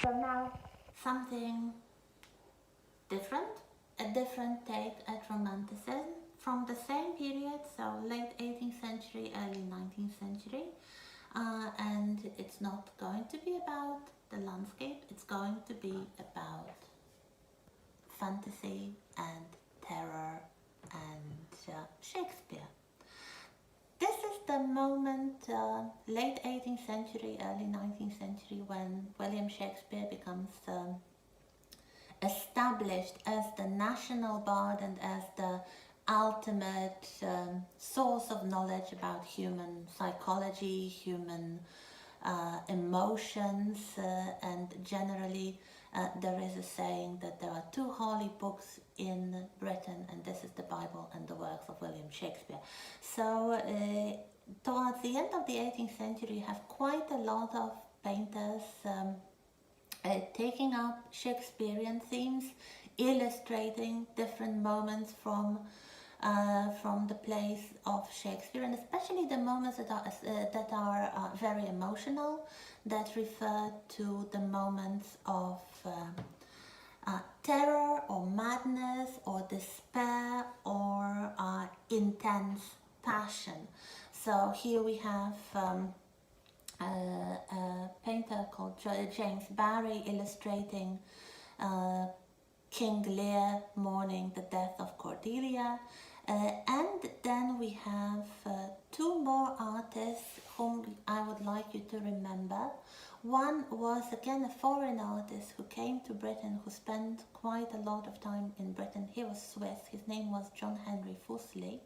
from now. Something different, a different take at Romanticism from the same period, so late 18th century, early 19th century. And it's not going to be about the landscape, it's going to be about fantasy and terror and Shakespeare. This is the moment, late 18th century, early 19th century, when William Shakespeare becomes established as the national bard and as the ultimate source of knowledge about human psychology, human emotions, and generally there is a saying that there are two holy books in Britain, and this is the Bible and the works of William Shakespeare. So towards the end of the 18th century you have quite a lot of painters taking up Shakespearean themes, illustrating different moments from the plays of Shakespeare, and especially the moments that are very emotional, that refer to the moments of terror or madness or despair or intense passion. So here we have a painter called James Barrie illustrating King Lear mourning the death of Cordelia. And then we have two more artists whom I would like you to remember. One was again a foreign artist who came to Britain, who spent quite a lot of time in Britain. He was Swiss. His name was John Henry Fuseli.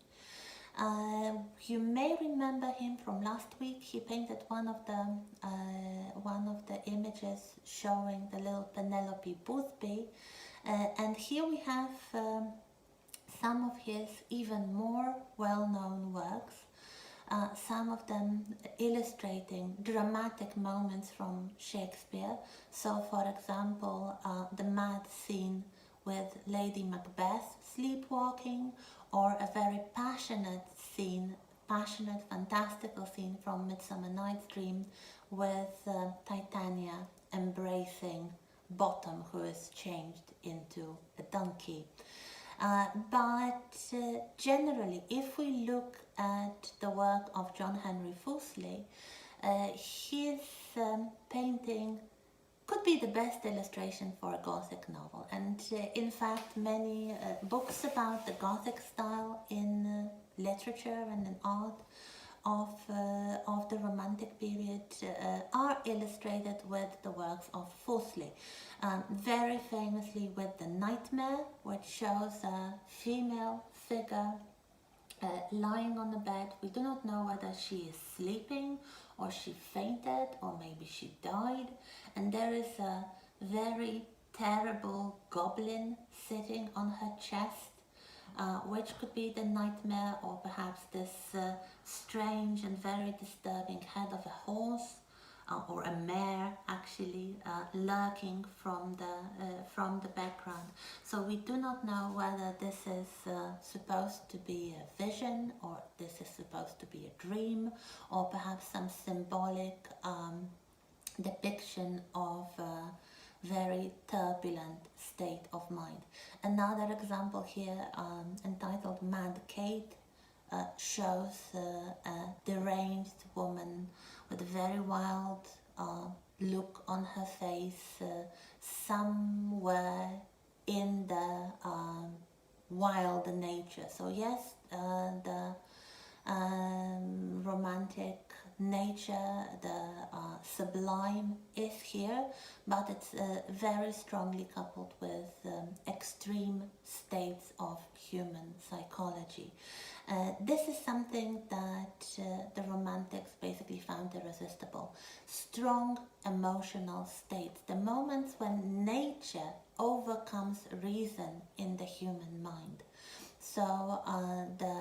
You may remember him from last week. He painted one of the images showing the little Penelope Boothby, and here we have some of his even more well-known works, some of them illustrating dramatic moments from Shakespeare. So for example, the mad scene with Lady Macbeth sleepwalking, or a very passionate, fantastical scene from Midsummer Night's Dream with Titania embracing Bottom, who is changed into a donkey. But generally, if we look at the work of John Henry Fuseli, his painting could be the best illustration for a Gothic novel, and in fact many books about the Gothic style in literature and in art of the Romantic period are illustrated with the works of Fuseli. Very famously with The Nightmare, which shows a female figure lying on the bed. We do not know whether she is sleeping or she fainted or maybe she died, and there is a very terrible goblin sitting on her chest, which could be the nightmare, or perhaps this strange and very disturbing head of a horse or a mare actually lurking from the background. So we do not know whether this is supposed to be a vision, or this is supposed to be a dream, or perhaps some symbolic depiction of a very turbulent state of mind. Another example here, entitled Mad Kate, shows a deranged woman with a very wild look on her face, somewhere in the wild nature. So yes, the romantic nature, the sublime is here, but it's very strongly coupled with extreme states of human psychology. This is something that the Romantics basically found irresistible. Strong emotional states, the moments when nature overcomes reason in the human mind. So the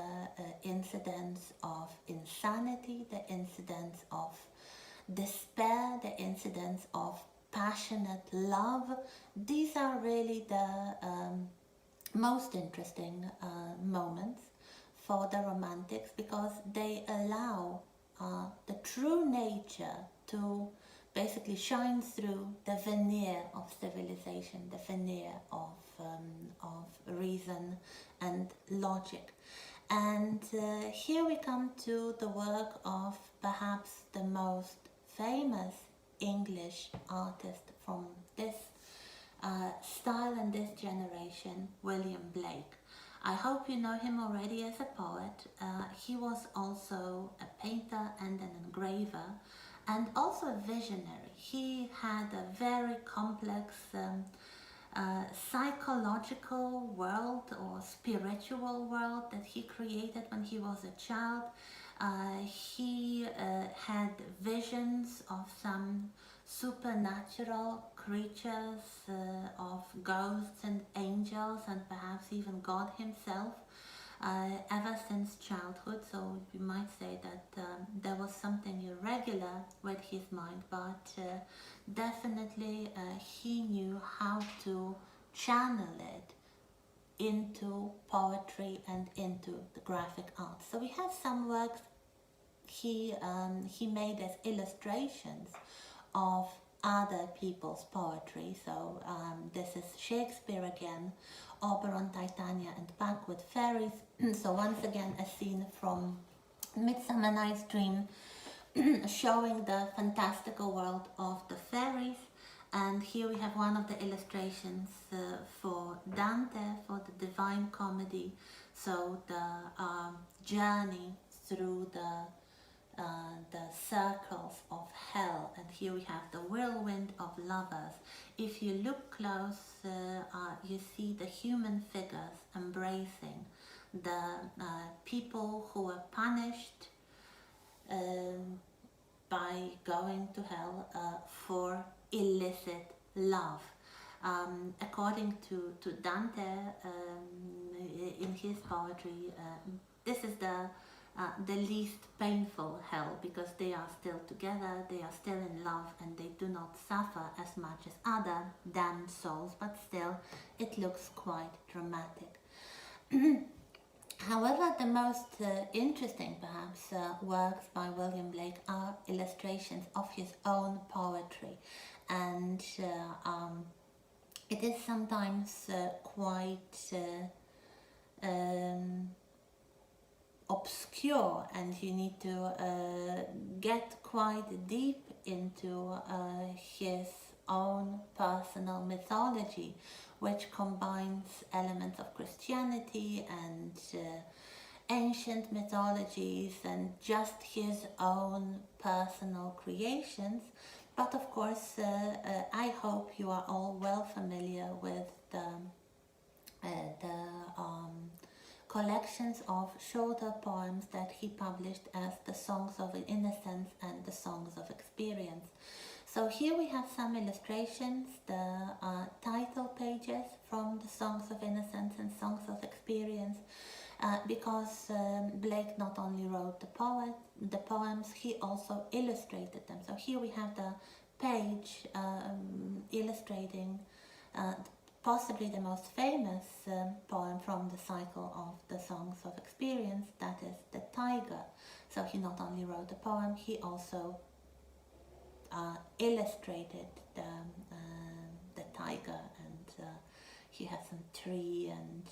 incidents of insanity, the incidents of despair, the incidents of passionate love, these are really the most interesting moments for the Romantics, because they allow the true nature to basically shines through the veneer of civilization, the veneer of reason and logic. And here we come to the work of perhaps the most famous English artist from this style and this generation, William Blake. I hope you know him already as a poet. He was also a painter and an engraver, and also a visionary. He had a very complex psychological world or spiritual world that he created when he was a child. He had visions of some supernatural creatures, of ghosts and angels, and perhaps even God himself, ever since childhood. So you might say that there was something irregular with his mind, but definitely he knew how to channel it into poetry and into the graphic arts. So we have some works he made as illustrations of other people's poetry. So this is Shakespeare again, Oberon, Titania and Packwood Fairies. So once again a scene from Midsummer Night's Dream showing the fantastical world of the fairies. And here we have one of the illustrations for Dante, for the Divine Comedy. So the journey through the circles of hell, and here we have the whirlwind of lovers. If you look close, you see the human figures embracing the people who were punished by going to hell for illicit love. According to Dante, in his poetry, this is the least painful hell, because they are still together, they are still in love, and they do not suffer as much as other damned souls, but still it looks quite dramatic. However, the most interesting perhaps works by William Blake are illustrations of his own poetry, and it is sometimes quite obscure, and you need to get quite deep into his own personal mythology, which combines elements of Christianity and ancient mythologies and just his own personal creations. But of course, I hope you are all well familiar with the collections of shorter poems that he published as the Songs of Innocence and the Songs of Experience. So here we have some illustrations, the title pages from the Songs of Innocence and Songs of Experience, because Blake not only wrote the poems, he also illustrated them. So here we have the page illustrating possibly the most famous poem from the cycle of the Songs of Experience, that is the Tiger. So he not only wrote the poem, he also illustrated the tiger, and he has some tree, and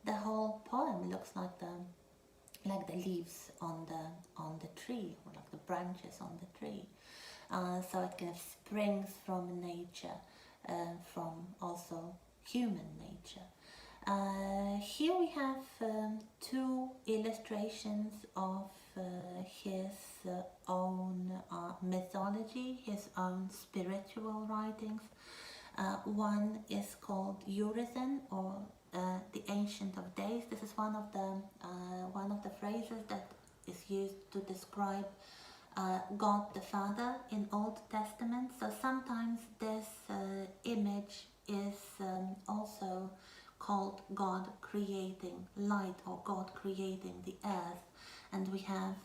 the whole poem looks like the leaves on the tree, or like the branches on the tree. So it kind of springs from nature, from also human nature. Here we have two illustrations of his own mythology, his own spiritual writings. One is called Urizen, or the Ancient of Days. This is one of the phrases that is used to describe God the Father in Old Testament. So sometimes this image is also called God creating light, or God creating the earth. And we have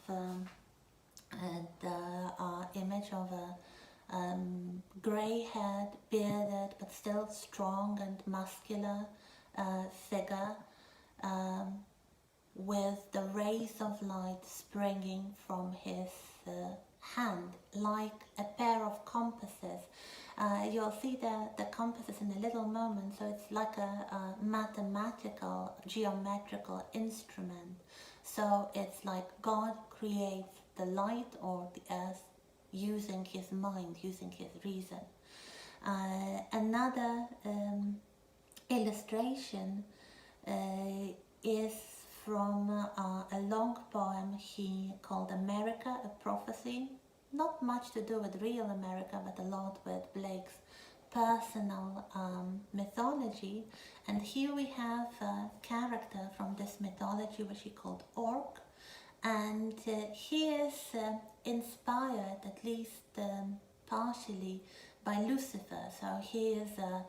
the image of a grey-haired, bearded, but still strong and muscular figure, with the rays of light springing from his hand like a pair of compasses. You'll see the compasses in a little moment, so it's like a mathematical, geometrical instrument. So it's like God creates the light or the earth using his mind, using his reason. Another illustration is from a long poem he called America, a Prophecy. Not much to do with real America, but a lot with Blake's personal mythology. And here we have a character from this mythology which he called Orc. And he is inspired, at least partially, by Lucifer. So he is a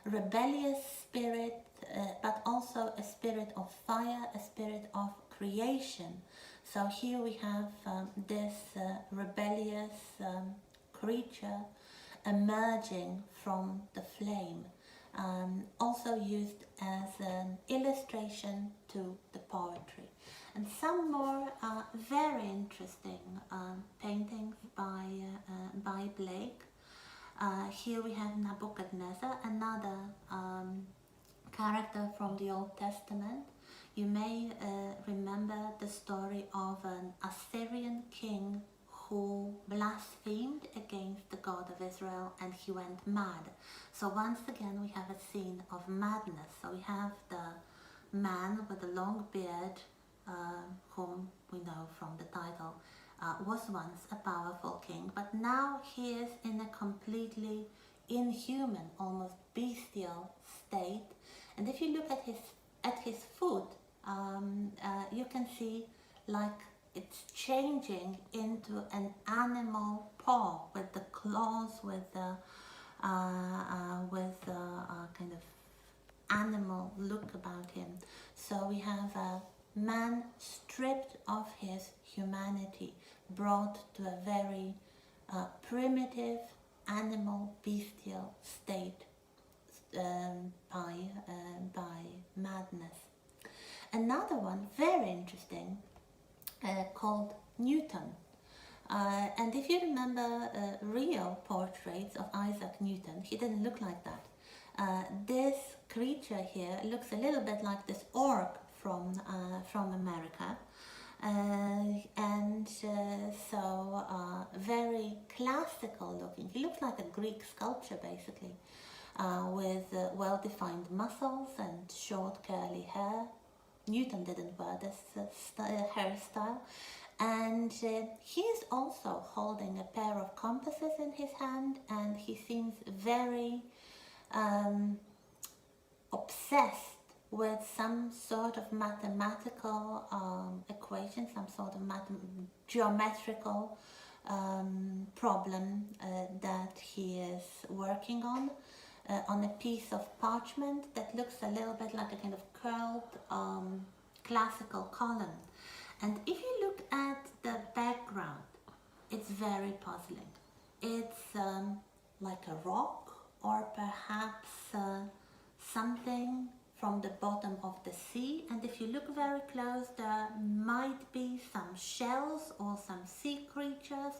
rebellious spirit, but also a spirit of fire, a spirit of creation. So here we have this rebellious creature emerging from the flame, also used as an illustration to the poetry. And some more very interesting paintings by Blake. Here we have Nebuchadnezzar, another character from the Old Testament. You may remember the story of an Assyrian king who blasphemed against the God of Israel and he went mad. So once again we have a scene of madness. So we have the man with the long beard, whom we know from the title, was once a powerful king, but now he is in a completely inhuman, almost bestial state. And if you look at his foot, you can see like it's changing into an animal paw with the claws, with the kind of animal look about him. So we have a man stripped of his humanity, brought to a very primitive, animal, bestial state by madness. Another one, very interesting, called Newton. And if you remember real portraits of Isaac Newton, he didn't look like that. This creature here looks a little bit like this orc from America. Very classical looking. He looks like a Greek sculpture basically, with well-defined muscles and short curly hair. Newton didn't wear this hairstyle. And he is also holding a pair of compasses in his hand, and he seems very obsessed with some sort of mathematical equation, some sort of geometrical problem that he is working on a piece of parchment that looks a little bit like a kind of curled classical column. And if you look at the background, it's very puzzling. It's like a rock, or perhaps something from the bottom of the sea, and if you look very close, there might be some shells or some sea creatures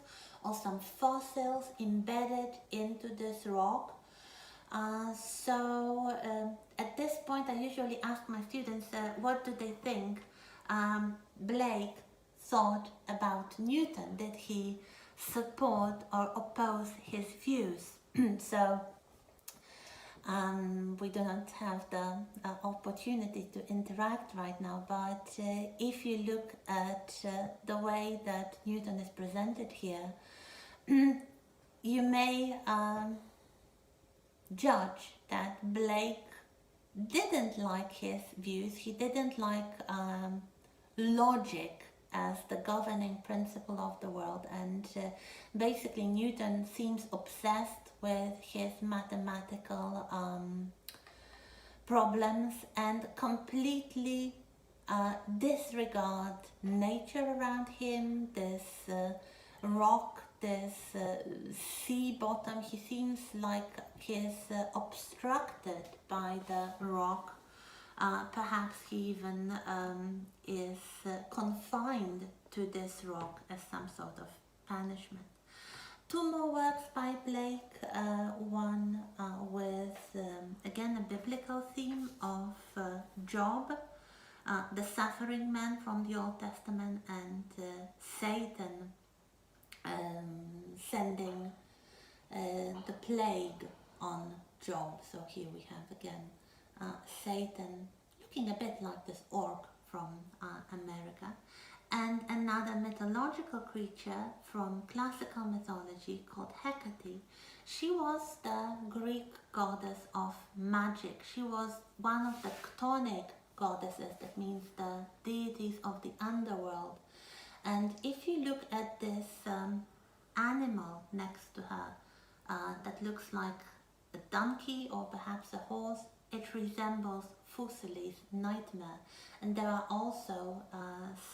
or some fossils embedded into this rock. At this point I usually ask my students what do they think Blake thought about Newton. Did he support or oppose his views? So we do not have the opportunity to interact right now, but if you look at the way that Newton is presented here, you may judge that Blake didn't like his views. He didn't like logic as the governing principle of the world, and basically Newton seems obsessed with his mathematical problems and completely disregard nature around him, this rock, this sea bottom. He seems like he's obstructed by the rock. Perhaps he even is confined to this rock as some sort of punishment. Two more works by Blake, one with again a biblical theme of Job, the suffering man from the Old Testament, and Satan sending the plague on Job. So here we have again Satan looking a bit like this orc from America, and another mythological creature from classical mythology called Hecate. She was the Greek goddess of magic. She was one of the chthonic goddesses, that means the deities of the underworld. And if you look at this animal next to her, that looks like a donkey or perhaps a horse, it resembles Fuseli's nightmare. And there are also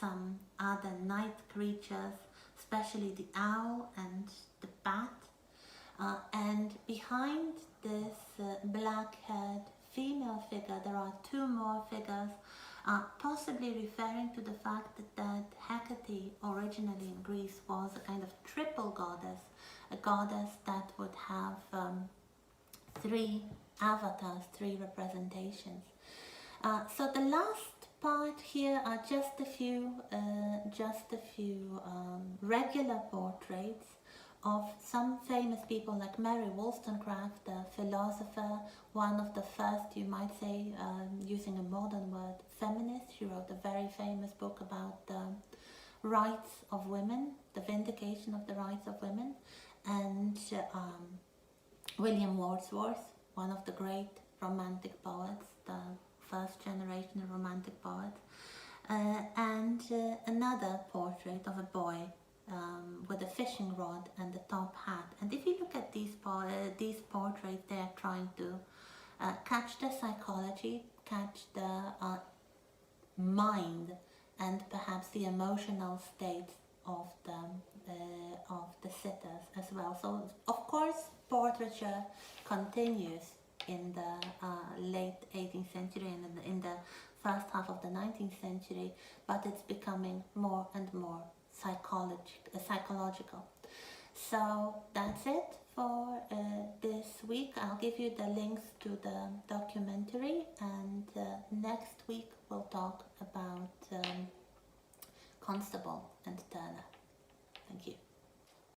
some other night creatures, especially the owl and the bat. And behind this black-haired female figure, there are two more figures, possibly referring to the fact that Hecate originally in Greece was a kind of triple goddess, a goddess that would have three avatars, three representations. So the last part here are just a few regular portraits of some famous people like Mary Wollstonecraft, the philosopher, one of the first, you might say, using a modern word, feminist. She wrote a very famous book about the rights of women, the vindication of the rights of women, and William Wordsworth, one of the great romantic poets, the first generation romantic poet, and another portrait of a boy with a fishing rod and a top hat. And if you look at these portraits, they are trying to catch the psychology, catch the mind, and perhaps the emotional state of the sitters as well. So of course portraiture continues in the late 18th century and in the first half of the 19th century, but it's becoming more and more psychological. So that's it for this week. I'll give you the links to the documentary, and next week we'll talk about Constable and Turner. Thank you.